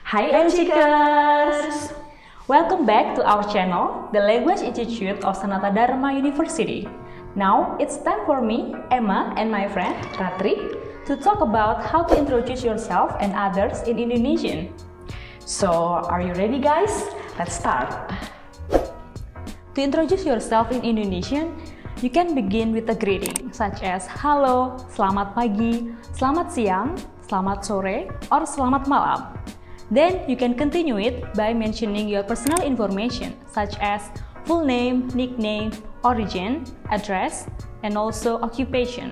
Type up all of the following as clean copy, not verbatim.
Hi Enchikers! Welcome back to our channel, the Language Institute of Sanata Dharma University. Now, it's time for me, Emma, and my friend, Ratri, to talk about how to introduce yourself and others in Indonesian. So, are you ready guys? Let's start. To introduce yourself in Indonesian, you can begin with a greeting such as Halo, Selamat Pagi, Selamat Siang, Selamat Sore, or Selamat Malam. Then, you can continue it by mentioning your personal information such as full name, nickname, origin, address, and also occupation.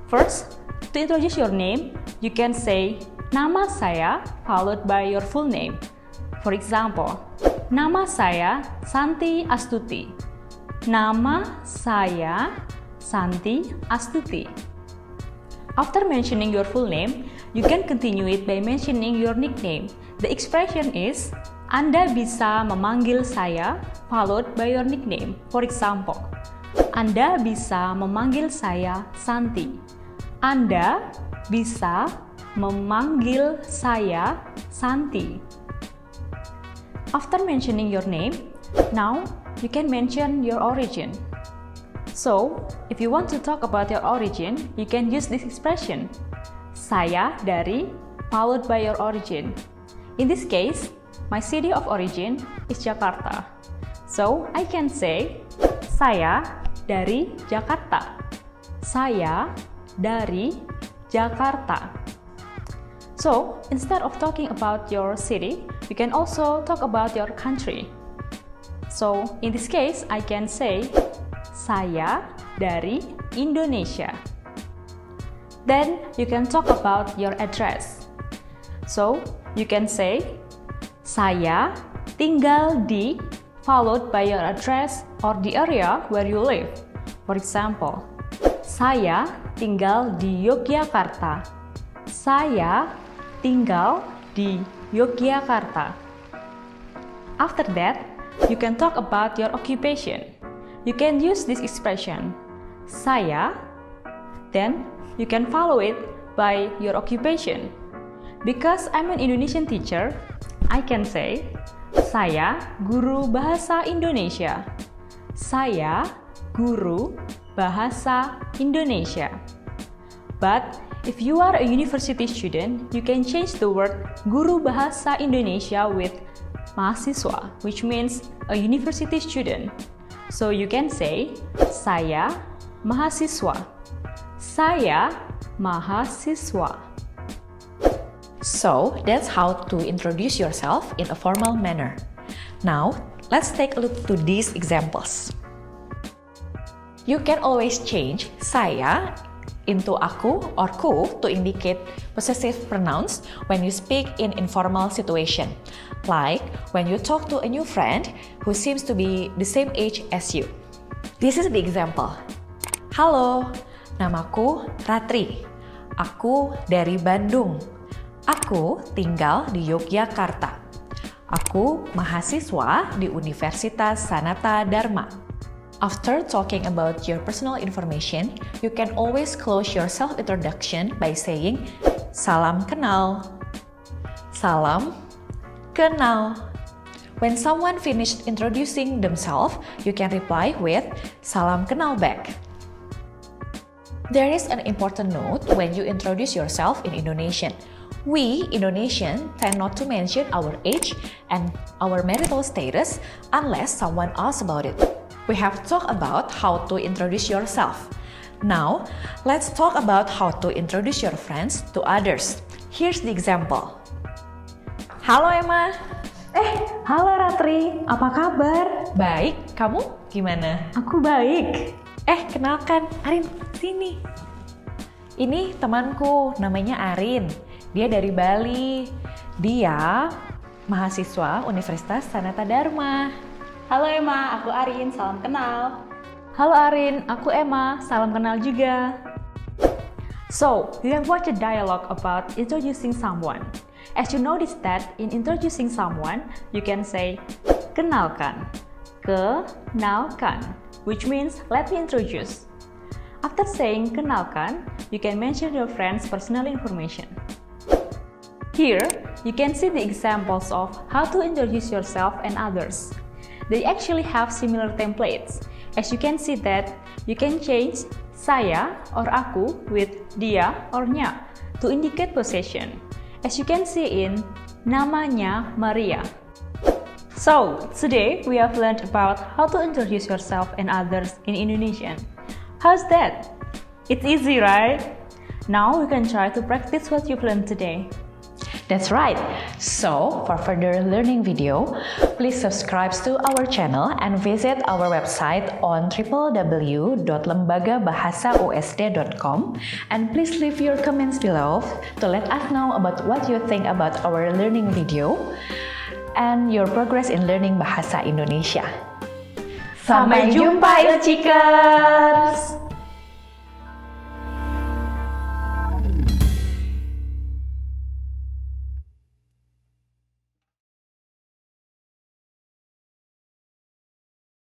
First, to introduce your name, you can say Nama saya followed by your full name. For example, Nama saya Santi Astuti. Nama saya Santi Astuti. After mentioning your full name, you can continue it by mentioning your nickname. The expression is, Anda bisa memanggil saya followed by your nickname. For example, Anda bisa memanggil saya Santi. Anda bisa memanggil saya Santi. After mentioning your name, now you can mention your origin. So, if you want to talk about your origin, you can use this expression. Saya dari followed by your origin. In this case, my city of origin is Jakarta. So, I can say, saya dari Jakarta. Saya dari Jakarta. So, instead of talking about your city, you can also talk about your country. So, in this case, I can say, saya dari Indonesia. Then, you can talk about your address. So, you can say, saya tinggal di, followed by your address or the area where you live. For example, saya tinggal di Yogyakarta. Saya tinggal di Yogyakarta. After that, you can talk about your occupation. You can use this expression, saya, then you can follow it by your occupation. Because I'm an Indonesian teacher, I can say, saya guru bahasa Indonesia. Saya guru bahasa Indonesia. But if you are a university student, you can change the word guru bahasa Indonesia with mahasiswa, which means a university student. So you can say, saya mahasiswa. Saya mahasiswa. So, that's how to introduce yourself in a formal manner. Now, let's take a look to these examples. You can always change saya into aku or ku to indicate possessive pronouns when you speak in informal situation. Like when you talk to a new friend who seems to be the same age as you. This is the example. Halo, namaku Ratri. Aku dari Bandung. Aku tinggal di Yogyakarta. Aku mahasiswa di Universitas Sanata Dharma. After talking about your personal information, you can always close your self-introduction by saying, Salam kenal. Salam kenal. When someone finished introducing themselves, you can reply with, Salam kenal back. There is an important note when you introduce yourself in Indonesian. We, Indonesians, tend not to mention our age and our marital status unless someone asks about it. We have talked about how to introduce yourself. Now, let's talk about how to introduce your friends to others. Here's the example. Halo Emma. Halo Ratri, apa kabar? Baik, kamu gimana? Aku baik. Kenalkan, Arin, sini. Ini temanku, namanya Arin. Dia dari Bali. Dia mahasiswa Universitas Sanata Dharma. Halo Emma, aku Arin, salam kenal. Halo Arin, aku Emma, salam kenal juga. So, we have watched a dialogue about introducing someone. As you notice that in introducing someone, you can say kenalkan, kenalkan, which means let me introduce. After saying kenalkan, you can mention your friend's personal information. Here, you can see the examples of how to introduce yourself and others. They actually have similar templates. As you can see that you can change saya or aku with dia or nya to indicate possession. As you can see in namanya Maria. So, today we have learned about how to introduce yourself and others in Indonesian. How's that? It's easy, right? Now we can try to practice what you've learned today. That's right. So, for further learning video, please subscribe to our channel and visit our website on www.lembagabahasausd.com, and please leave your comments below to let us know about what you think about our learning video and your progress in learning Bahasa Indonesia. Sampai jumpa, Ilchikers!